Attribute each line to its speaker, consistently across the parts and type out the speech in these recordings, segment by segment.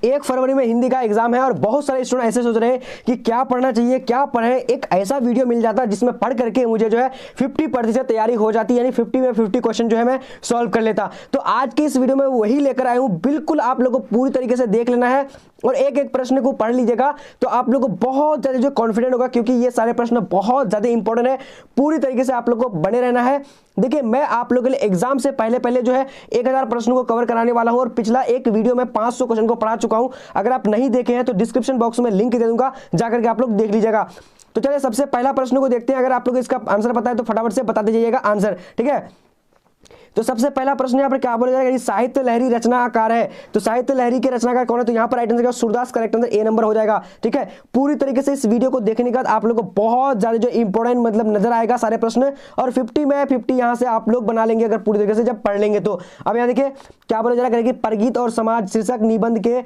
Speaker 1: 1 फरवरी में हिंदी का एग्जाम है और बहुत सारे स्टूडेंट ऐसे सोच रहे हैं कि क्या पढ़ना चाहिए, क्या पढ़ें। एक ऐसा वीडियो मिल जाता है जिसमें पढ़ करके मुझे जो है 50% तैयारी हो जाती है, यानी 50 में 50 क्वेश्चन जो है मैं सॉल्व कर लेता। तो आज की इस वीडियो में वही लेकर आया हूं। बिल्कुल आप लोगों को पूरी तरीके से देख लेना है और एक एक प्रश्न को पढ़ लीजिएगा तो आप लोग को बहुत ज्यादा जो कॉन्फिडेंट होगा, क्योंकि ये सारे प्रश्न बहुत ज्यादा इंपॉर्टेंट है। पूरी तरीके से आप लोग को बने रहना है। देखिए, मैं आप लोगों के लिए एग्जाम से पहले जो है 1000 प्रश्नों को कवर कराने वाला हूं और पिछला एक वीडियो में 500 क्वेश्चन को पढ़ा चुका हूं। अगर आप नहीं देखे हैं तो डिस्क्रिप्शन बॉक्स में लिंक दे दूंगा, जाकर के आप लोग देख लीजिएगा। तो चलिए सबसे पहला प्रश्न को देखते हैं। अगर आप लोग इसका आंसर पता है तो फटाफट से बता दीजिएगा आंसर, ठीक है। तो सबसे पहला प्रश्न यहाँ पर क्या बोला जाएगा, साहित्य लहरी रचनाकार है। तो साहित्य लहरी के रचनाकार कौन है, तो यहाँ पर right answer Surdas, correct answer A number हो जाएगा, ठीक है। पूरी तरीके से इस वीडियो को देखने के बाद आप लोग को बहुत ज्यादा जो इंपॉर्टेंट मतलब नजर आएगा सारे प्रश्न, और 50 में 50 यहाँ से आप लोग बना लेंगे अगर पूरी तरीके से जब पढ़ लेंगे तो। अब यहाँ देखिए क्या बोला जा रहा है, परगीत और समाज शीर्षक निबंध के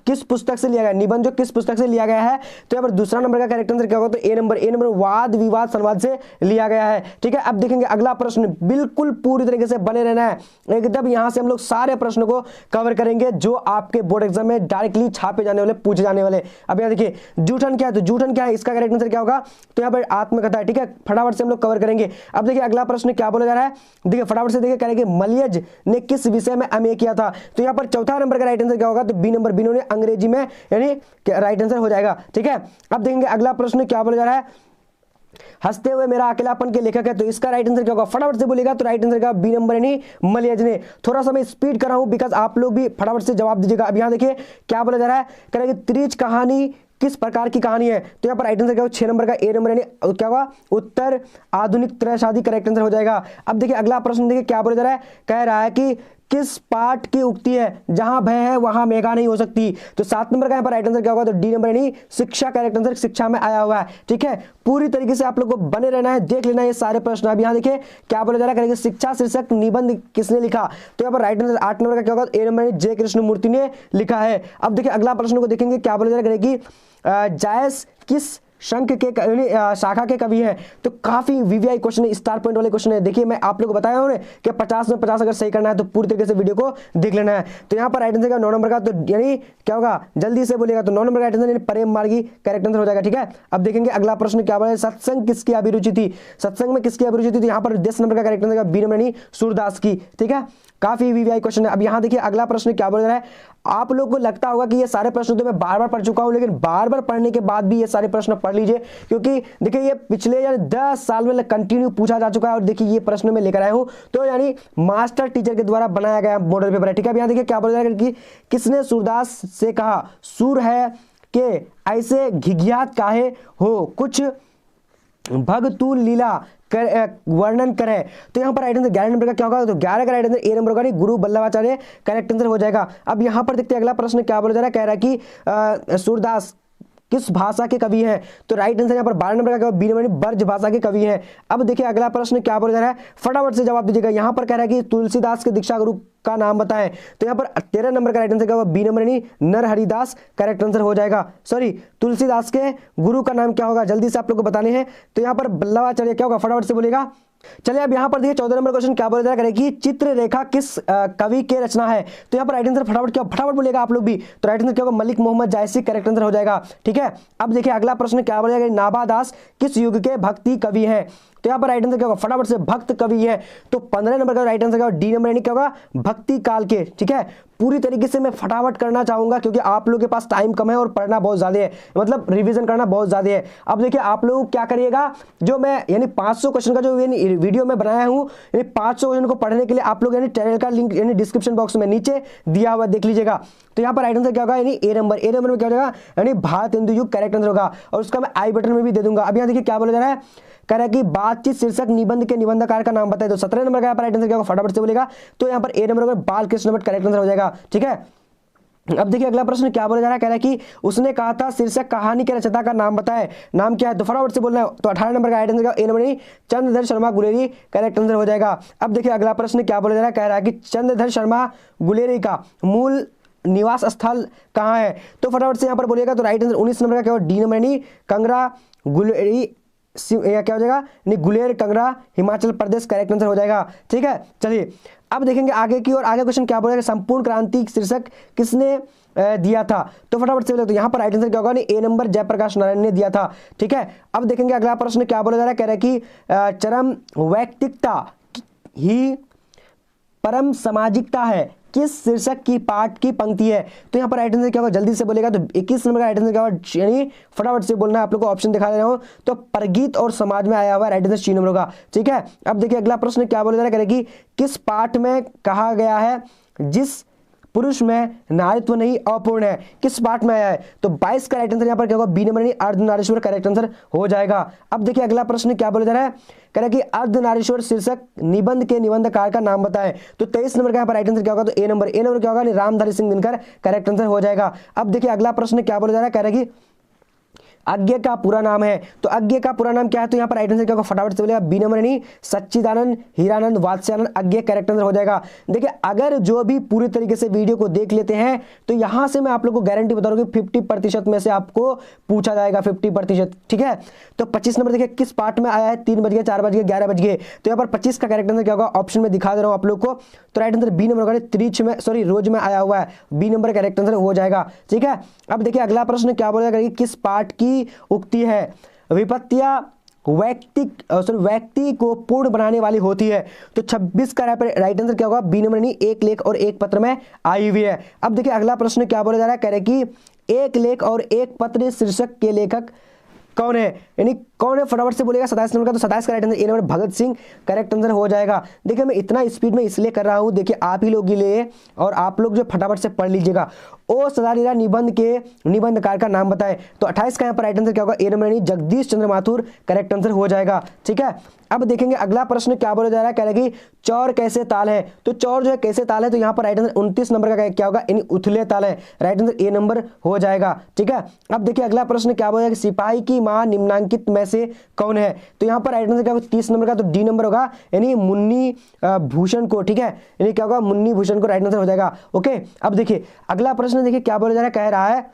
Speaker 1: किस पुस्तक से लिया गया, निबंध जो किस पुस्तक से लिया गया है। तो यहाँ पर दूसरा नंबर का करेक्ट आंसर क्या होगा, तो ए नंबर वाद विवाद संवाद से लिया गया है, ठीक है। अब देखेंगे अगला प्रश्न, बिल्कुल पूरी तरीके से बने रहना है एकदम। यहाँ से हम लोग सारे प्रश्नों को कवर करेंगे जो आपके बोर्ड एग्जाम में डायरेक्टली छापे जाने वाले, पूछे जाने वाले। अब यहाँ देखिए जूठन क्या है, तो जूठन क्या है, इसका करेक्ट आंसर क्या होगा, तो यहाँ पर आत्मकथा है, ठीक है। फटाफट से हम लोग कवर करेंगे। अब देखिए अगला प्रश्न क्या बोला जा रहा है, देखिए फटाफट से देखिए करेंगे, मलयज ने किस विषय में एमए किया था। तो यहाँ पर चौथा नंबर का राइट आंसर क्या होगा, तो बी नंबर, बिनो ने अंग्रेजी में, यानी राइट आंसर हो जाएगा, ठीक है। अब देखेंगे अगला प्रश्न क्या बोला जा रहा है, हंसते हुए मेरा अकेलापन के लेखक है। तो इसका राइट आंसर क्या होगा, फटाफट से बोलेगा, तो राइट आंसर का बी नंबर यानी मलयज ने। थोड़ा सा मैं स्पीड कर रहा हूं बिकॉज आप लोग भी फटाफट से जवाब दीजिएगा। अब यहां देखिए क्या बोला जा रहा है, करेंगे त्रिज कहानी किस प्रकार की कहानी है। तो यहाँ पर राइट आंसर क्या होगा, 6 नंबर का ए नंबर यानी क्या होगा, उत्तर आधुनिक त्रयशादी करेक्ट आंसर हो जाएगा। अब देखिए अगला प्रश्न देखिए क्या बोला जा रहा है, कह रहा है कि किस पाठ की उक्ति है, जहां भय है वहां मेघा नहीं हो सकती। तो 7 नंबर का यहाँ पर राइट आंसर क्या होगा, तो डी नंबर यानी शिक्षा करेक्ट आंसर, शिक्षा में आया हुआ है, ठीक है। पूरी तरीके से आप लोग को बने रहना है, देख लेना है ये सारे प्रश्न। अब यहाँ देखिए क्या बोला जा रहा है, शिक्षा शीर्षक निबंध किसने लिखा। तो यहाँ पर राइट आंसर 8 नंबर का क्या होगा, ए नंबर जे कृष्णमूर्ति ने लिखा है। अब देखिए अगला प्रश्न को देखेंगे क्या बोला जा रहा है कि जायस किस शंख के शाखा के कवि हैं। तो काफी वीवीआई क्वेश्चन है, स्टार पॉइंट वाले क्वेश्चन है। देखिए मैं आप लोग को बताया हूं कि 50 में 50 अगर सही करना है तो पूरी तरीके से वीडियो को देख लेना है। तो यहाँ पर राइट आंसर का 9 नंबर का, तो यानी क्या होगा, जल्दी से बोलेगा, तो 9 नंबर का राइट आंसर यानी प्रेम मार्गी करेक्ट आंसर हो जाएगा, ठीक है। अब देखेंगे अगला प्रश्न क्या बोला है, सत्संग किसकी अभिरुचि थी। सत्संग में किसकी अभिरुचि थी, तो यहाँ पर 10 नंबर का करेक्ट आंसर बी नंबर यानी सूरदास की, ठीक है। काफी वीवीआई क्वेश्चन है। अब यहाँ देखिए अगला प्रश्न क्या बोल रहा है, आप लोग को लगता होगा कि ये सारे प्रश्न तो मैं बार बार पढ़ चुका हूं, लेकिन बार बार पढ़ने के बाद भी ये सारे प्रश्न पढ़ लीजिए, क्योंकि देखिए ये पिछले यानी 10 साल में कंटिन्यू पूछा जा चुका है। और देखिए ये प्रश्न मैं लेकर आया हूं, तो यानी मास्टर टीचर के द्वारा बनाया गया मॉडल पेपर है, ठीक है। यहाँ देखिए क्या बोल रहा है कि किसने सूरदास से कहा, सूर है के ऐसे घिघियात काहे हो, कुछ भगतू लीला वर्णन करें। तो यहाँ पर राइट आंसर 11 नंबर का क्या होगा, तो 11 का राइट आंसर ए नंबर होगा, गुरु बल्लभाचार्य करेक्ट आंसर हो जाएगा। अब यहाँ पर देखते हैं अगला प्रश्न क्या बोला जा रहा है, कह रहा है कि सूरदास किस भाषा के कवि हैं। तो राइट आंसर यहाँ पर 12 नंबर का बी नंबर ब्रज भाषा के कवि हैं। अब देखिए अगला प्रश्न क्या बोला जा रहा है, फटाफट से जवाब दीजिएगा। यहाँ पर कह रहा है कि तुलसीदास के दीक्षा गुरु का नाम बताएं। तो यहाँ पर 13 नंबर का राइट आंसर क्या होगा, बी नंबर यानी नरहरिदास करेक्ट आंसर हो जाएगा। सॉरी, तुलसीदास के गुरु का नाम क्या होगा, जल्दी से आप लोग को बताने हैं। तो यहाँ पर बल्लभाचार्य क्या होगा, फटाफट से बोलेगा। चलिए अब यहाँ पर देखिए 14 नंबर क्वेश्चन क्या बोला जा रहा है कि चित्ररेखा किस कवि के रचना है। तो यहाँ पर राइट आंसर फटाफट बोलेगा आप लोग भी। तो राइट आंसर क्या होगा, मलिक मोहम्मद जायसी करेक्ट आंसर हो जाएगा, ठीक है। अब देखिए अगला प्रश्न क्या बोला जाएगा, नाभा दास किस युग के भक्ति कवि हैं। तो यहाँ पर राइट आंसर क्या होगा, फटाफट से भक्त कवि है। तो 15 नंबर का राइट आंसर क्या होगा, डी नंबर यानी क्या होगा, भक्ति काल के, ठीक है। पूरी तरीके से मैं फटाफट करना चाहूंगा क्योंकि आप लोगों के पास टाइम कम है और पढ़ना बहुत ज्यादा है, मतलब रिवीजन करना बहुत ज्यादा है। अब देखिए आप लोग क्या करिएगा, जो मैं यानी 500 क्वेश्चन का जो वीडियो में बनाया हूं, यानी 500 क्वेश्चन को पढ़ने के लिए आप लोग यानी चैनल का लिंक यानी डिस्क्रिप्शन बॉक्स में नीचे दिया हुआ देख लीजिएगा। तो यहाँ पर राइट आंसर क्या होगा, यानी ए नंबर में क्या हो जाएगा, यानी भारत हिंदू युग करेक्ट आंसर होगा, और उसका मैं आई बटन में भी दे दूंगा। अब यहाँ देखिए क्या बोला जा रहा है, कह रहा है कि बातचीत शीर्षक निबंध के निबंधकार का नाम बताए। तो 17 नंबर का राइट आंसर क्या होगा, फटाफट से बोलेगा। तो यहाँ पर ए नंबर होगा बालकृष्ण भट्ट करेक्ट आंसर हो जाएगा, ठीक है। अब देखिए अगला प्रश्न क्या बोला जा रहा है, कह रहा है कि उसने कहा था शीर्षक कहानी के रचयिता का नाम बताए, नाम क्या है। तो फटाफट से बोलना है। तो 18 नंबर का right answer A number Chandradhar Sharma Guleri correct answer हो जाएगा। अब देखिए अगला प्रश्न क्या बोला जा रहा है, कह रहा है कि चंद्रधर शर्मा गुलेरी का मूल निवास स्थल कहाँ है। तो फटाफट से यहाँ पर बोलिएगा। तो राइट आंसर 19 नंबर का क्या होगा, डी नंबर यानी कंगरा गुलेरी या क्या हो जाएगा नहीं गुलेर टंगरा हिमाचल प्रदेश करेक्ट आंसर हो जाएगा। ठीक है, चलिए अब देखेंगे आगे की और आगे क्वेश्चन क्या बोलेगा, संपूर्ण क्रांति शीर्षक किसने दिया था, तो फटाफट से बोले तो यहाँ पर राइट आंसर क्या होगा नहीं ए नंबर जयप्रकाश नारायण ने दिया था। ठीक है, अब देखेंगे अगला प्रश्न क्या बोला जा रहा है, कह रहा है कि चरम वैयक्तिकता ही परम सामाजिकता है किस शीर्षक की पाठ की पंक्ति है, तो यहाँ पर राइट आंसर क्या होगा जल्दी से बोलेगा तो 21 नंबर का राइट आंसर क्या होगा, यानी फटाफट से बोलना है, आप लोग को ऑप्शन दिखा दे रहा हूं, तो परगीत और समाज में आया हुआ राइट आंसर 6 नंबर होगा। ठीक है, अब देखिए अगला प्रश्न क्या बोला जा रहा है कि किस पाठ में कहा गया है जिस पुरुष में नारित्व नहीं अपूर्ण है, किस पाठ में आया है, तो 22 का राइट आंसर यहाँ पर क्या होगा बी नंबर नहीं अर्धनारीश्वर करेक्ट आंसर हो जाएगा। अब देखिए अगला प्रश्न क्या बोला जा रहा है, कह रहा है कि अर्धनारीश्वर शीर्षक निबंध के निबंधकार का नाम बताएं, तो 23 नंबर का यहाँ पर राइट आंसर क्या होगा, तो ए नंबर क्या होगा रामधारी सिंह दिनकर करेक्ट आंसर हो जाएगा। अब देखिए अगला प्रश्न क्या बोला जा रहा है, कह रहा है कि अज्ञ का पूरा नाम है, तो अज्ञ का पूरा नाम क्या है, तो यहाँ पर राइट आंसर क्या होगा फटाफट से बोलेगा बी नंबर नहीं सच्चिदानंद हीरानंद वात्स्यानंद अज्ञ करेक्ट आंसर हो जाएगा। देखिए अगर जो भी पूरी तरीके से वीडियो को देख लेते हैं तो यहां से मैं आप लोग को गारंटी बता रहा हूं कि 50% में से आपको पूछा जाएगा 50%। ठीक है, तो 25 नंबर देखिए किस पार्ट में आया है, 3 बज गए 4 बज गए 11 बज गए, तो यहाँ पर 25 का करेक्ट आंसर क्या होगा ऑप्शन में दिखा दे रहा हूं आप लोग को, तो राइट आंसर बी नंबर होगा त्रिच में रोज में आया हुआ है, बी नंबर करेक्ट आंसर हो जाएगा। ठीक है, अब देखिए अगला प्रश्न क्या बोलेगा कि किस पार्ट की उक्ति है विपत्तियां व्यक्ति को पूर्ण बनाने वाली होती है, तो 26 का राइट आंसर क्या होगा बी नंबर नहीं एक लेख और एक पत्र में आई हुई है। अब देखिए अगला प्रश्न क्या बोला जा रहा है, कह रहे कि एक लेख और एक पत्र शीर्षक के लेखक कौन है, यानी कौन है फटाफट से बोलेगा 27 नंबर का, तो 27 का right answer A number Bhagat Singh correct answer हो जाएगा। देखिए मैं इतना स्पीड में इसलिए कर रहा हूं, देखिए आप ही लोग के लिए, और आप लोग जो फटाफट से पढ़ लीजिएगा। ओ सदानीरा निबंध के निबंधकार का नाम बताएं, तो 28 का यहाँ पर राइट आंसर क्या होगा ए नंबर नहीं जगदीश चंद्र माथुर करेक्ट आंसर हो जाएगा। ठीक है, अब देखेंगे अगला प्रश्न क्या बोला जा रहा है, कह रहा है कि चौर कैसे ताल है, तो चौर जो है कैसे ताल है, तो यहाँ पर राइट आंसर 29 नंबर का क्या होगा यानी उथले ताल है, राइट आंसर ए नंबर हो जाएगा। ठीक है, अब देखिए अगला प्रश्न क्या बोला, सिपाही की मां निम्नांकित में से कौन है, तो यहाँ पर राइट आंसर क्या होगा 30 नंबर का, तो डी नंबर होगा यानी मुन्नी भूषण को। ठीक है, यानी क्या होगा मुन्नी भूषण को राइट आंसर हो जाएगा। ओके, अब देखिए अगला प्रश्न देखिए क्या बोला जा रहा है, कह रहा है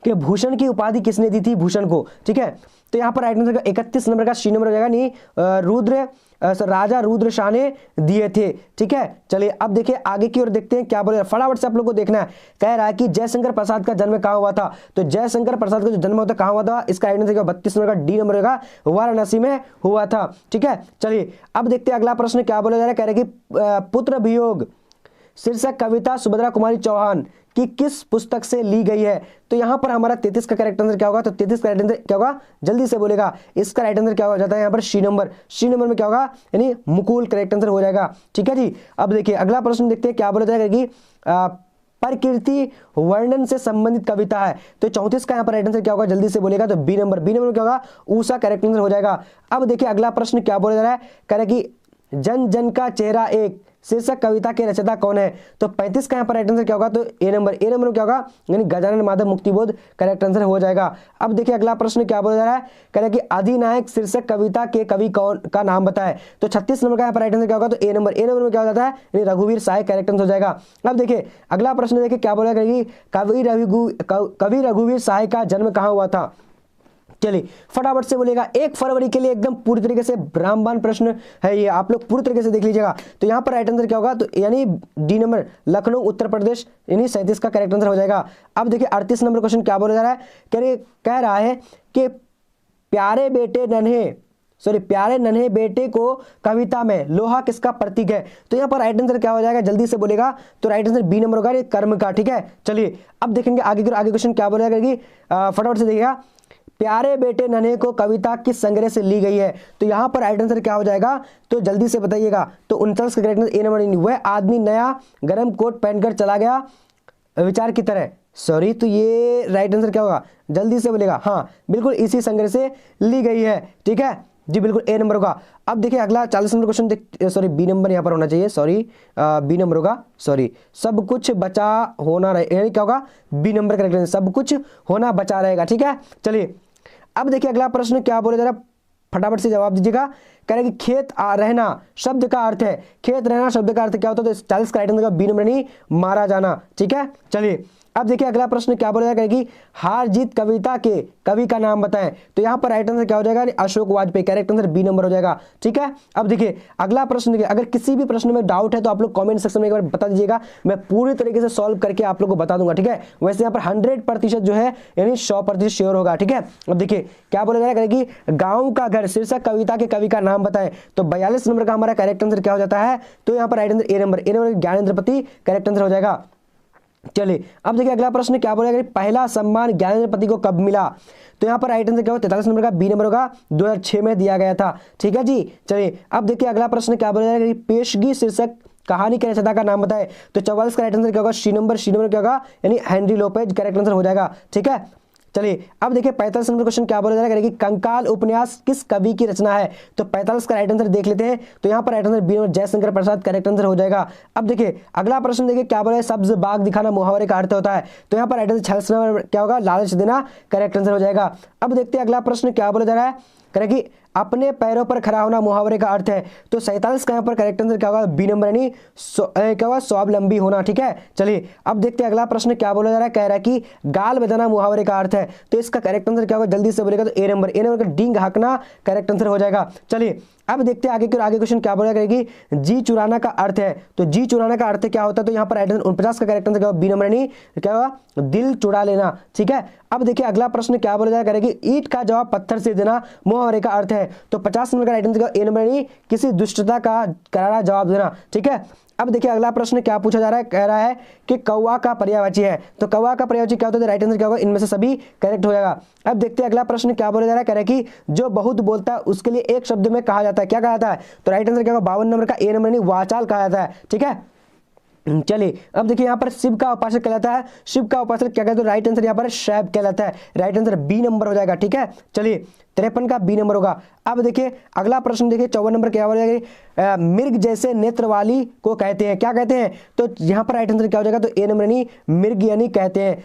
Speaker 1: कि भूषण की उपाधि किसने दी थी भूषण को। ठीक है, तो यहाँ पर राइट आंसर 31 नंबर का सी नंबर हो जाएगा नहीं राजा रुद्र शाह ने दिए थे। ठीक है, चलिए अब देखिए आगे की ओर देखते हैं क्या बोले, फटाफट से आप लोग को देखना है। कह रहा है कि जयशंकर प्रसाद का जन्म कहाँ हुआ था, तो जयशंकर प्रसाद का जो जन्म होता कहाँ हुआ था, इसका राइट आंसर 32 नंबर का डी नंबर होगा वाराणसी में हुआ था। ठीक है, चलिए अब देखते हैं अगला प्रश्न क्या बोला जा रहा है, कह रहे कि पुत्र वियोग शीर्षक कविता सुभद्रा कुमारी चौहान की किस पुस्तक से ली गई है, तो यहां पर हमारा 33 का करेक्ट आंसर क्या होगा, तो 33 का राइट आंसर क्या होगा जल्दी से बोलेगा, इसका राइट आंसर क्या हो जाता है यहाँ पर सी नंबर में क्या होगा यानी मुकुल करेक्ट आंसर हो जाएगा। ठीक है जी, अब देखिए अगला प्रश्न देखते हैं क्या बोला जाएगा कि प्रकृति वर्णन से संबंधित कविता है, तो 34 का यहाँ पर राइट आंसर क्या होगा जल्दी से बोलेगा, तो बी नंबर क्या होगा ऊषा करेक्ट आंसर हो जाएगा। अब देखिए अगला प्रश्न क्या बोला जा रहा है, कह रहा है कि जन जन का चेहरा एक शीर्षक कविता के रचयिता कौन है, तो 35 का यहाँ पर राइट आंसर क्या होगा, तो ए नंबर क्या होगा यानी गजानन माधव मुक्तिबोध करेक्ट आंसर हो जाएगा। अब देखिए अगला प्रश्न क्या बोला जा रहा है, कह रहा है कि अधिनायक शीर्षक कविता के कवि कौन का नाम बताए, तो 36 नंबर का यहाँ पर राइट आंसर क्या होगा, तो ए नंबर में क्या हो जाता है यानी रघुवीर साय करेक्ट आंसर हो जाएगा। अब देखिए अगला प्रश्न देखिए क्या बोला कि कवि रघुवीर साय का जन्म कहाँ हुआ था, चलिए फटाफट से बोलेगा 1 फरवरी के लिए एकदम पूरी तरीके से रामबाण प्रश्न है ये, आप लोग पूरी तरीके से देख लीजिएगा। तो यहाँ पर राइट आंसर क्या होगा, तो यानी डी नंबर लखनऊ उत्तर प्रदेश यानी 37 का करेक्ट आंसर हो जाएगा। अब देखिए 38 नंबर क्वेश्चन क्या बोला जा रहा है, कह रहा है कि प्यारे नन्हे बेटे को कविता में लोहा किसका प्रतीक है, तो यहाँ पर राइट आंसर क्या हो जाएगा जल्दी से बोलेगा, तो राइट आंसर बी नंबर होगा कर्म का। ठीक है, चलिए अब देखेंगे आगे क्वेश्चन क्या बोलेगा कि फटाफट से देखिएगा, प्यारे बेटे नन्हे को कविता किस संग्रह से ली गई है, तो यहां पर राइट आंसर क्या हो जाएगा, तो जल्दी से बताइएगा, तो 39 का करेक्ट आंसर ए नंबर नहीं, वह आदमी नया गर्म कोट पहनकर चला गया विचार की तरह, सॉरी तो ये राइट आंसर क्या होगा जल्दी से बोलेगा, हाँ बिल्कुल इसी संग्रह से ली गई है। ठीक है जी, बिल्कुल ए नंबर होगा। अब देखिए अगला 40 number question, sorry B number यहाँ पर होना चाहिए, सॉरी बी नंबर होगा, सॉरी सब कुछ बचा होना रहे, क्या होगा बी नंबर करेक्ट आंसर सब कुछ होना बचा रहेगा। ठीक है, चलिए अब देखिए अगला प्रश्न क्या बोला जा रहा है, फटाफट से जवाब दीजिएगा। कह रहे कि खेत रहना शब्द का अर्थ है, खेत रहना शब्द का अर्थ क्या होता है, तो 40 का राइट आंसर बी नंबर नहीं मारा जाना। ठीक है, चलिए अब देखिए अगला प्रश्न क्या बोला जाएगा कि हार जीत कविता के कवि का नाम बताएं। तो यहाँ पर राइट आंसर क्या हो जाएगा, Ashok Vajpeyi. Correct answer B number हो जाएगा। ठीक है, अब देखिए अगला प्रश्न देखिए, अगर किसी भी प्रश्न में डाउट है तो आप लोग कमेंट सेक्शन में एक बार बता दीजिएगा, मैं पूरी तरीके से सॉल्व करके आप लोग को बता दूंगा। ठीक है, वैसे यहाँ पर 100% जो है यानी 100% श्योर होगा। ठीक है, अब देखिए क्या बोला जाएगा कि गाँव का घर शीर्षक कविता के कवि का नाम बताएं। तो 42 नंबर का हमारा करेक्ट आंसर क्या हो जाता है, तो यहाँ पर right answer A number Gyanendrapati correct answer हो जाएगा। चलिए अब देखिए अगला प्रश्न क्या बोलेगा, पहला सम्मान ज्ञानेंद्रपति को कब मिला। तो यहाँ पर राइट आंसर क्या होगा, 43 नंबर का बी नंबर होगा, 2006 में दिया गया था। ठीक है जी, चलिए अब देखिए अगला प्रश्न क्या बोलेगा, पेशगी शीर्षक कहानी के रचयिता का नाम बताए। तो 44 का राइट आंसर क्या होगा, सी नंबर क्या होगा, यानी हेनरी लोपेज करेक्ट आंसर हो जाएगा। ठीक है, चलिए अब देखिए 45 नंबर क्वेश्चन क्या बोला जा रहा है कि कंकाल उपन्यास किस कवि की रचना है। तो 45 का राइट आंसर देख लेते हैं। तो यहाँ पर right answer B number Jaishankar Prasad correct answer हो जाएगा। अब देखिए अगला प्रश्न देखिए क्या बोला है, सब्ज बाग दिखाना मुहावरे का अर्थ होता है। तो यहाँ पर राइट आंसर 46 नंबर क्या होगा, लालच देना करेक्ट आंसर हो जाएगा। अब देखते हैं अगला प्रश्न क्या बोला जा रहा है, कि अपने पैरों पर खड़ा होना मुहावरे का अर्थ है। तो 47 का यहाँ पर करेक्ट आंसर क्या होगा, बी नंबर यानी क्या होगा, स्वावलंबी होना। ठीक है, चलिए अब देखते हैं अगला प्रश्न क्या बोला जा रहा है, कह रहा है कि गाल बजाना मुहावरे का अर्थ है। तो इसका करेक्ट आंसर क्या होगा, जल्दी से बोलेगा तो ए नंबर का डींग हाँकना करेक्ट आंसर हो जाएगा। चलिए अब देखते हैं आगे क्वेश्चन क्या बोला करेगी, जी चुराना का अर्थ है। तो जी चुराना का अर्थ क्या होता है, तो यहाँ पर राइट आंसर 49 का करेक्ट आंसर क्या होगा, बी नंबर यानी क्या होगा, दिल चुरा लेना। ठीक है, अब देखिए अगला प्रश्न क्या बोला जाए करेगी, ईंट का जवाब पत्थर से देना मुहावरे का अर्थ है। तो 50 नंबर का राइट आंसर ए नंबर यानी किसी दुष्टता का करारा जवाब देना। ठीक है, अब देखिए अगला प्रश्न क्या पूछा जा रहा है, कह रहा है कि कौवा का पर्यायवाची है। तो कौवा का पर्यायवाची क्या होता है, राइट आंसर क्या होगा, इनमें से सभी करेक्ट हो जाएगा। अब देखते हैं अगला प्रश्न क्या बोला जा रहा है, कह रहा है कि जो बहुत बोलता है उसके लिए एक शब्द में कहा जाता है, क्या कहा जाता है। तो राइट आंसर क्या होगा, 52 नंबर का ए नंबर यानी वाचाल कहा जाता है। ठीक है, चलिए अब देखिए यहाँ पर शिव का उपासक कहलाता है। शिव का उपासक क्या कहते हैं, राइट आंसर यहाँ पर शैव कहलाता है। राइट आंसर बी नंबर हो जाएगा। ठीक है, चलिए 53 का बी नंबर होगा। अब देखिए अगला प्रश्न देखिए 54 नंबर क्या हो जाएगा, मिर्ग जैसे नेत्र वाली को कहते हैं, क्या कहते हैं। तो यहाँ पर राइट आंसर क्या हो जाएगा, तो ए नंबर यानी मिर्ग यानी कहते हैं,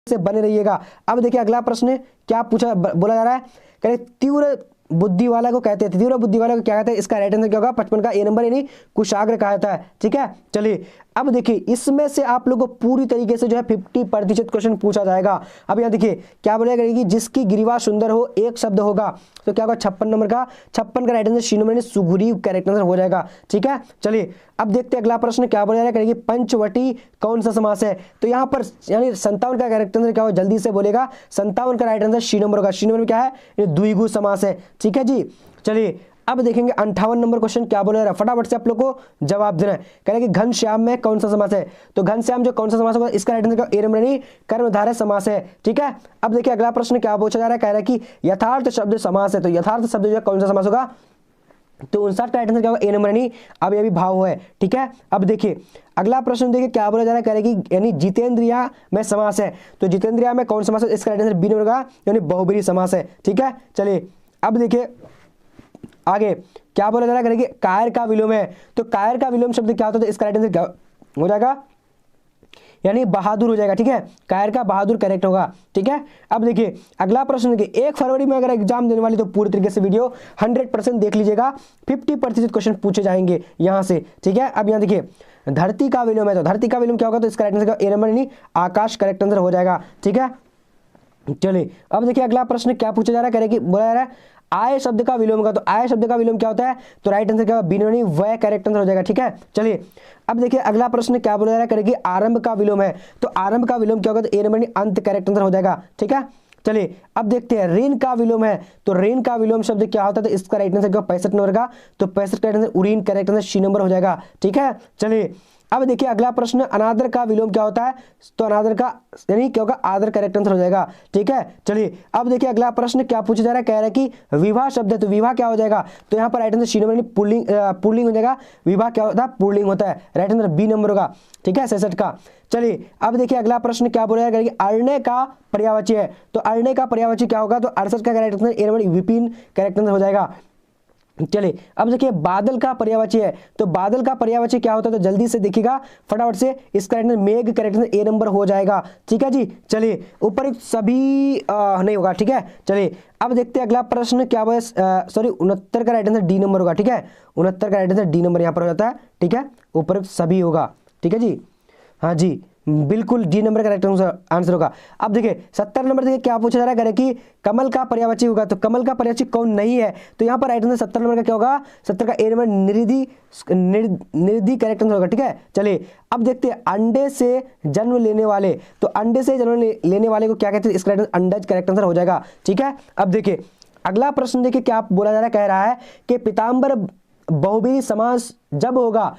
Speaker 1: से बने रहिएगा। अब देखिए अगला प्रश्न क्या पूछा बोला जा रहा है, कह तीव्र बुद्धि वाला को कहते हैं। तीव्र बुद्धि वाला को क्या कहते हैं, इसका राइट आंसर क्या होगा, 55 का ए नंबर यानी कुशाग्र कहा जाता है। ठीक है, चलिए अब देखिए इसमें से आप लोगों को पूरी तरीके से जो है 50% क्वेश्चन पूछा जाएगा। अब यहाँ देखिए क्या बोलेगा कि जिसकी गिरिवा सुंदर हो एक शब्द होगा। तो क्या होगा, 56 नंबर का, 56 का राइट आंसर सी नंबर यानी सुग्रीव करेक्ट आंसर हो जाएगा। ठीक है, चलिए अब देखते हैं अगला प्रश्न क्या बोला जा रहा है, पंचवटी कौन सा समास है। तो यहाँ पर यानी 57 का करेक्ट आंसर क्या होगा, जल्दी से बोलेगा, 57 का राइट आंसर सी नंबर होगा। सी नंबर में क्या है, द्विगु समास है। ठीक है जी, चलिए अब देखेंगे 58 नंबर क्वेश्चन क्या बोल रहा है, फटाफट से आप लोग को जवाब देना है। कह रहे हैं कि घनश्याम में कौन सा समास है। तो घनश्याम जो कौन सा समास होगा, इसका राइट आंसर ए नंबर यानी कर्मधारय समास है। ठीक है, अब देखिए अगला प्रश्न क्या पूछा जा रहा है, कह रहा है कि यथार्थ शब्द समास है। तो यथार्थ शब्द जो है कौन सा समास होगा, तो 59 का राइट आंसर क्या होगा, ए नंबर यानी अब ये भी भाव है। ठीक है, अब देखिए अगला प्रश्न देखिए क्या बोला जा रहा है, कह रहे हैं कि यानी जितेंद्रिया में समास है। तो जितेंद्रिया में कौन समास है, इसका राइट आंसर बी नंबर होगा यानी बहुब्रीहि समास है। ठीक है, चलिए अब देखिए आगे क्या बोला जा रहा है, कायर का विलोम है। तो कायर का विलोम शब्द क्या होता है, तो इसका राइट आंसर क्या हो जाएगा, यानी बहादुर हो जाएगा। ठीक है, कायर का बहादुर करेक्ट होगा। ठीक है, अब देखिए अगला प्रश्न देखिए 1 फरवरी में अगर एग्जाम देने वाली तो पूरी तरीके से वीडियो 100% देख लीजिएगा, 50% क्वेश्चन पूछे जाएंगे यहाँ से। ठीक है, अब यहाँ देखिए धरती का विलोम है। तो धरती का विलोम क्या होगा, तो इसका राइट आंसर ए नंबर यानी आकाश करेक्ट आंसर हो जाएगा। ठीक है, चलिए अब देखिए अगला प्रश्न क्या पूछा जा रहा है, कह रहे कि बोला जा रहा है आय शब्द का विलोम का। तो आय शब्द का विलोम क्या होता है, तो राइट आंसर क्या होगा, बी नंबर वह करेक्ट आंसर हो जाएगा। ठीक है, चलिए अब देखिए अगला प्रश्न क्या बोला जा रहा है, करेगी आरंभ का विलोम है। तो आरंभ का विलोम क्या होगा, तो ए नंबर अंत करेक्ट आंसर हो जाएगा। ठीक है, चलिए अब देखते हैं ऋण का विलोम है। तो ऋण का विलोम शब्द क्या होता है, तो इसका राइट आंसर क्या 65 नंबर का। तो 65 का राइट आंसर उरीन करेक्ट आंसर सी नंबर हो जाएगा। ठीक है, चलिए अब देखिए अगला प्रश्न अनादर का विलोम क्या होता है। तो अनादर का यानी क्या होगा, आदर करेक्ट आंसर हो जाएगा। ठीक है, चलिए अब देखिए अगला प्रश्न क्या पूछा जा रहा है, कह रहा है कि विवाह शब्द है। तो विवाह क्या हो जाएगा, तो यहाँ पर राइट आंसर सी नंबर यानी पुल्लिंग हो जाएगा। विवाह क्या होता है, पुल्लिंग होता है। राइट आंसर बी नंबर होगा। ठीक है, 66 का। चलिए अब देखिए अगला प्रश्न क्या बोला जाएगा, अरण्य का पर्यायवाची है। तो अरण्य का पर्यायवाची क्या होगा, तो 68 का right answer A number Vipin correct answer हो जाएगा। चलिए अब देखिए बादल का पर्यायवाची है। तो बादल का पर्यायवाची क्या होता है, तो जल्दी से देखिएगा फटाफट से, इसका राइट आंसर मेघ करेक्ट आंसर ए नंबर हो जाएगा। ठीक है जी, चलिए ऊपर सभी नहीं होगा। ठीक है, चलिए अब देखते हैं अगला प्रश्न क्या हुआ, सॉरी 69 का राइट आंसर डी नंबर होगा। ठीक है, 69 का राइट आंसर डी नंबर यहाँ पर हो जाता है। ठीक है, ऊपर सभी होगा। ठीक है जी, हाँ जी, बिल्कुल डी नंबर का करेक्ट आंसर होगा। अब देखिए 70 नंबर देखिए क्या पूछा जा रहा है कि कमल का पर्यायवाची होगा, तो कमल का पर्यायवाची कौन नहीं है, तो यहाँ पर राइट आंसर 70 नंबर का क्या होगा, 70 का ए नंबर निरिधि, निरिधि करेक्ट आंसर होगा। ठीक है, चलिए अब देखते हैं अंडे से जन्म लेने वाले, तो अंडे से जन्म लेने वाले को क्या कहते हैं, इसका अंडज करेक्ट आंसर हो जाएगा। ठीक है, अब देखिए अगला प्रश्न देखिए क्या बोला जा रहा है, कह रहा है कि पीताम्बर बहुब्रीहि समास जब होगा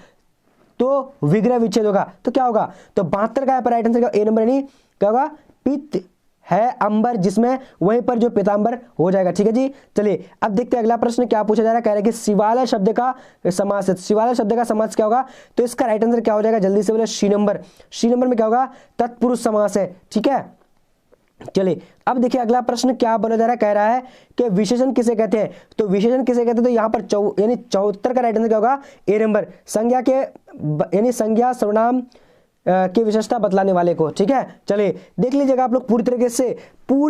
Speaker 1: तो विग्रह विच्छेद होगा, तो क्या होगा, तो 72 का राइट आंसर ए नंबर यानी क्या होगा, पित है अंबर, जिसमें वहीं पर जो पीताम्बर हो जाएगा। ठीक है जी, चलिए अब देखते हैं अगला प्रश्न क्या पूछा जा रहा है, कह रहा है कि शिवालय शब्द का समास है, शिवालय शब्द का समास क्या होगा, तो इसका राइट आंसर क्या हो जाएगा, जल्दी से बोले सी नंबर, सी नंबर में क्या होगा, तत्पुरुष समास है। ठीक है, चलिए अब देखिए अगला प्रश्न क्या बोला जा रहा है, कह रहा है कि विशेषण किसे कहते हैं, तो विशेषण किसे कहते हैं, तो यहाँ पर यानी 74 का राइट आंसर क्या होगा, ए नंबर, संज्ञा के यानी संज्ञा सर्वनाम की विशेषता बतलाने वाले को। ठीक है, चलिए देख लीजिएगा आप लोग पूरी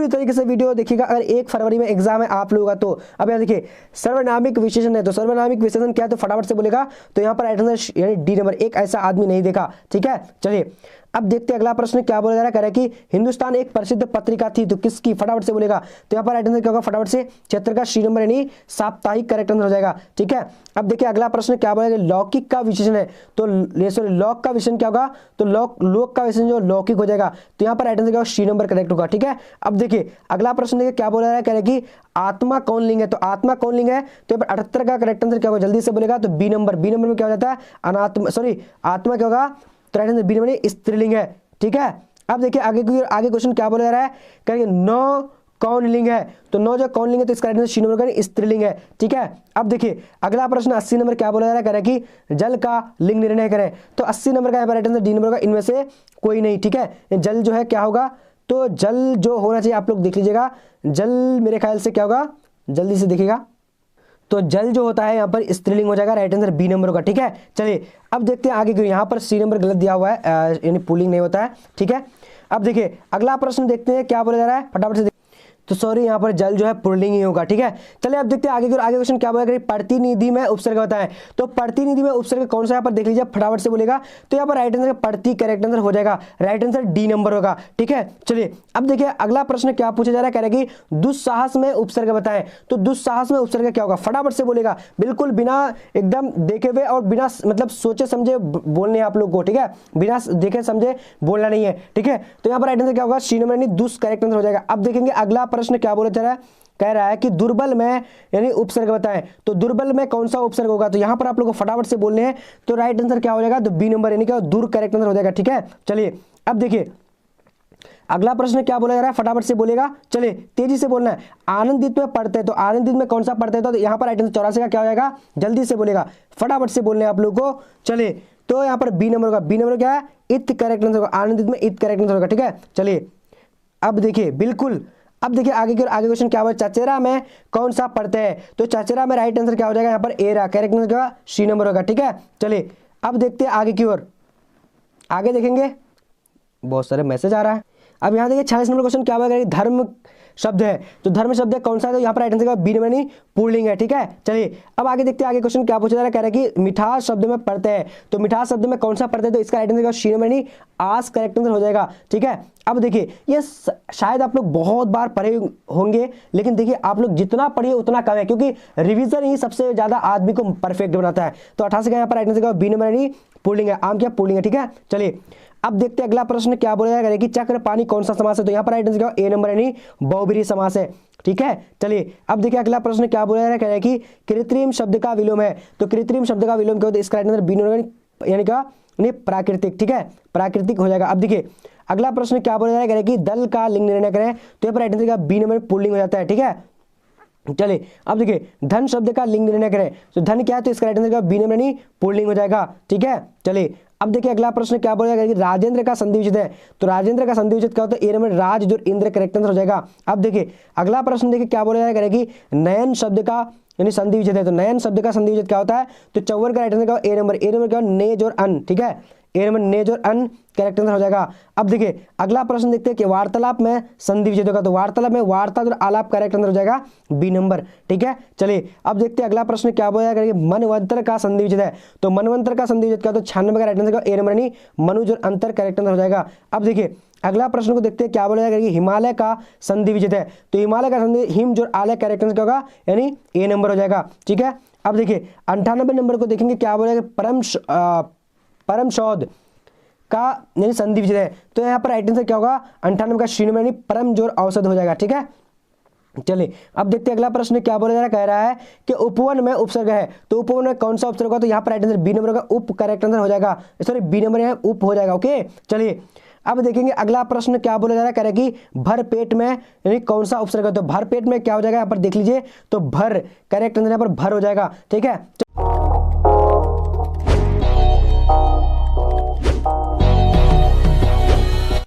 Speaker 1: तरीके से वीडियो देखिएगा। अगर 1 फरवरी में एग्जाम है आप लोगों का, तो अब यहाँ देखिए सर्वनामिक विशेषण है, तो सर्वनामिक विशेषण क्या है, तो फटाफट से बोलेगा, तो यहाँ पर राइट आंसर यानी डी नंबर, एक ऐसा आदमी नहीं देखा। ठीक है, चलिए अब देखते हैं अगला प्रश्न क्या बोला जा रहा है, कह रहा है कि हिंदुस्तान एक प्रसिद्ध पत्रिका थी, तो किसकी, फटाफट से बोलेगा, तो यहाँ पर राइट आंसर क्या होगा, फटाफट से 76 का सी नंबर यानी साप्ताहिक करेक्ट आंसर हो जाएगा। ठीक है, अब देखिए अगला प्रश्न क्या बोला, लौकिक का विशेषण है, तो सॉरी लौक का विशेषण क्या होगा, तो लोक का विशेषण जो लौकिक हो जाएगा, तो यहाँ पर राइट आंसर क्या होगा, सी नंबर करेक्ट होगा। ठीक है, अब देखिए अगला प्रश्न देखिए क्या बोला जा रहा है, कह रहे हैं कि आत्मा कौन लिंग है, तो आत्मा कौन लिंग है, तो यहाँ पर 78 का करेक्ट आंसर क्या होगा, जल्दी से बोलेगा, तो बी नंबर, बी नंबर में क्या हो जाता है, अनात्मा, सॉरी आत्मा क्या होगा, तो राइट आंसर बी नंबर स्त्रीलिंग है। ठीक है, अब देखिए आगे क्वेश्चन क्या बोला जा रहा है, कहेंगे 9 कौन लिंग है, तो 9 जो कौन लिंग है, तो इसका राइट आंसर सी नंबर का स्त्रीलिंग है। ठीक है, अब देखिए अगला प्रश्न 80 नंबर क्या बोला जा रहा है, कह रहा है कि जल का लिंग निर्णय करें, तो 80 नंबर का राइट आंसर डी नंबर का इनमें से कोई नहीं। ठीक है, जल जो है क्या होगा, तो जल जो होना चाहिए आप लोग देख लीजिएगा, जल मेरे ख्याल से क्या होगा, जल्दी से देखिएगा, तो जल जो होता है यहाँ पर स्त्रीलिंग हो जाएगा, राइट आंसर बी नंबर होगा। ठीक है, चलिए अब देखते हैं आगे क्यों, यहाँ पर सी नंबर गलत दिया हुआ है, यानी पुल्लिंग नहीं होता है। ठीक है, अब देखिए अगला प्रश्न देखते हैं क्या बोला जा रहा है, फटाफट से, तो सॉरी यहाँ पर जल जो है पुल्लिंग ही होगा। ठीक है, चलिए अब देखते हैं आगे क्वेश्चन क्या बोला, प्रतिनिधि में उपसर्ग बताएं, तो प्रतिनिधि में उपसर्ग कौन सा यहाँ पर देख लीजिए, फटाफट से बोलेगा, तो यहाँ पर राइट आंसर प्रति करेक्ट आंसर हो जाएगा, राइट आंसर डी नंबर होगा। ठीक है, चलिए अब देखिए अगला प्रश्न क्या पूछा जा रहा है, कह रहे हैं कि दुस्साहस में उपसर्ग बताएं, तो दुस्साहस में उपसर्ग क्या होगा, फटाफट से बोलेगा, बिल्कुल बिना एकदम देखे हुए और बिना मतलब सोचे समझे बोलने आप लोग को। ठीक है, बिना देखे समझे बोलना नहीं है। ठीक है, तो यहाँ पर राइट आंसर क्या होगा, सी नंबर यानी दुस करेक्ट आंसर हो जाएगा। अब देखेंगे अगला प्रश्न क्या बोला जा रहा है, कह रहा है कि दुर्बल में यानी उपसर्ग बताएं, तो दुर्बल में कौन सा उपसर्ग होगा, तो यहां पर आप लोगों को फटाफट से बोलने हैं, तो राइट आंसर क्या हो जाएगा, तो बी नंबर यानी क्या दूर करेक्ट आंसर हो जाएगा। ठीक है, चलिए अब देखिए अगला प्रश्न क्या बोला जा रहा है, फटाफट से बोलेगा, चलिए तेजी से बोलना है, आनंदित में पढ़ते हैं, तो आनंदित में कौन सा पढ़ते हैं, तो यहाँ पर राइट आंसर 84 का क्या हो जाएगा, जल्दी से बोलेगा, फटाफट से बोलने आप लोगों को। चलिए तो यहाँ पर बी नंबर होगा, बी नंबर क्या है, इत करेक्ट आंसर होगा, आनंदित में इत करेक्ट आंसर होगा। ठीक है, चलिए अब देखिए बिल्कुल, अब देखिए आगे क्वेश्चन क्या हुआ, चचेरा में कौन सा पढ़ते हैं, तो चचेरा में राइट आंसर क्या हो जाएगा, यहाँ पर ए रहा, करेक्ट आंसर क्या सी नंबर होगा। ठीक है, चलिए अब देखते हैं आगे की ओर, आगे देखेंगे, बहुत सारे मैसेज आ रहा है। अब यहाँ देखिए 46 नंबर क्वेश्चन क्या होगा, धर्म शब्द है, तो धर्म शब्द है कौन सा है, तो यहाँ पर राइट आंसर बी नंबर यानी पुल्लिंग है। ठीक है, चलिए अब आगे देखते हैं आगे क्वेश्चन क्या पूछा जा रहा है, कह रहा है कि मिठास शब्द में पढ़ते हैं, तो मिठास शब्द में कौन सा पढ़ते हैं, तो इसका राइट आंसर सी नंबर यानी आस करेक्ट आंसर हो जाएगा। ठीक है, अब देखिए ये शायद आप लोग बहुत बार पढ़े होंगे, लेकिन देखिए आप लोग जितना पढ़िए उतना कम है, क्योंकि रिवीजन ही सबसे ज्यादा आदमी को परफेक्ट बनाता है। तो 88 का यहाँ पर राइट आंसर बी नंबर यानी पुल्लिंग है, आम क्या पुल्लिंग है। ठीक है, चलिए अब देखते हैं अगला प्रश्न क्या बोला जाएगा कि चक्रपाणी कौन सा समास है, तो यहाँ पर राइट आंसर क्या ए नंबर यानी बहुब्रीहि समास है। ठीक है, चलिए अब देखिए अगला प्रश्न क्या बोला जा रहा है कि कृत्रिम शब्द का विलोम है, तो कृत्रिम शब्द का विलोम क्या होता है, इसका राइट आंसर बी नंबर यानी क्या नहीं प्राकृतिक। ठीक है, प्राकृतिक हो जाएगा। अब देखिए अगला प्रश्न क्या बोला जा रहा है कि दल का लिंग निर्णय करें, तो यहाँ पर राइट आंसर क्या बी नंबर पुल्लिंग हो जाता है। ठीक है, चलिए अब देखिए धन शब्द का लिंग निर्णय करें, तो धन क्या है, तो इसका राइट आंसर क्या बी नंबर यानी पुल्लिंग हो जाएगा। ठीक है, चलिए अब देखिए अगला प्रश्न क्या बोला जाएगा कि राजेंद्र का संधि विच्छेद है, तो राजेंद्र का संधि विच्छेद क्या होता है, ए नंबर राज जो इंद्र करेक्ट आंसर हो जाएगा। अब देखिए अगला प्रश्न देखिए क्या बोला जाएगा कि नयन शब्द का यानी संधि विच्छेद है, तो नयन शब्द का संधि विच्छेद क्या होता है, तो 54 का राइट आंसर क्या ए नंबर क्या नेज और अन। ठीक है, ए नंबर नेज और अन करेक्ट आंसर हो जाएगा। अब देखिए अगला प्रश्न देखते हैं कि वार्तालाप में संधि विच्छेद होगा, तो वार्तालाप में वार्ता और आलाप करेक्ट आंसर हो जाएगा बी नंबर। ठीक है, चलिए अब देखते हैं अगला प्रश्न क्या बोला जाएगा। मनवंतर का संधि विच्छेद है, तो मनवंतर का संधि विच्छेद क्या, तो 96 का राइट आंसर ए नंबर यानी मनुज और अंतर करेक्ट आंसर हो जाएगा। अब देखिए अगला प्रश्न को देखते हैं क्या बोला जाएगा कि हिमालय का संधि विच्छेद है, तो हिमालय का संधि हिम जो आलय करेक्ट आंसर क्या होगा, यानी ए नंबर हो जाएगा। ठीक है, अब देखिए 98 नंबर को देखेंगे क्या बोलेगा, परम शोध का यानी संधि विच्छेद है, तो यहाँ पर राइट आंसर क्या होगा 98 का सी नंबर यानी परम जोर औषध हो जाएगा। ठीक है, चलिए अब देखते हैं अगला प्रश्न क्या बोला जा रहा है, कह रहा है कि उपवन में उपसर्ग है, तो उपवन में कौन सा उपसर्ग होगा, तो यहाँ पर राइट आंसर बी नंबर होगा, उप करेक्ट आंसर हो जाएगा, सॉरी बी नंबर यहाँ उप हो जाएगा। ओके, चलिए अब देखेंगे अगला प्रश्न क्या बोला जा रहा है, कह रहा है कि भर पेट में यानी कौन सा उपसर्ग है, तो भर पेट में क्या हो जाएगा यहाँ पर देख लीजिए, तो भर करेक्ट आंसर यहाँ पर भर हो जाएगा। ठीक है।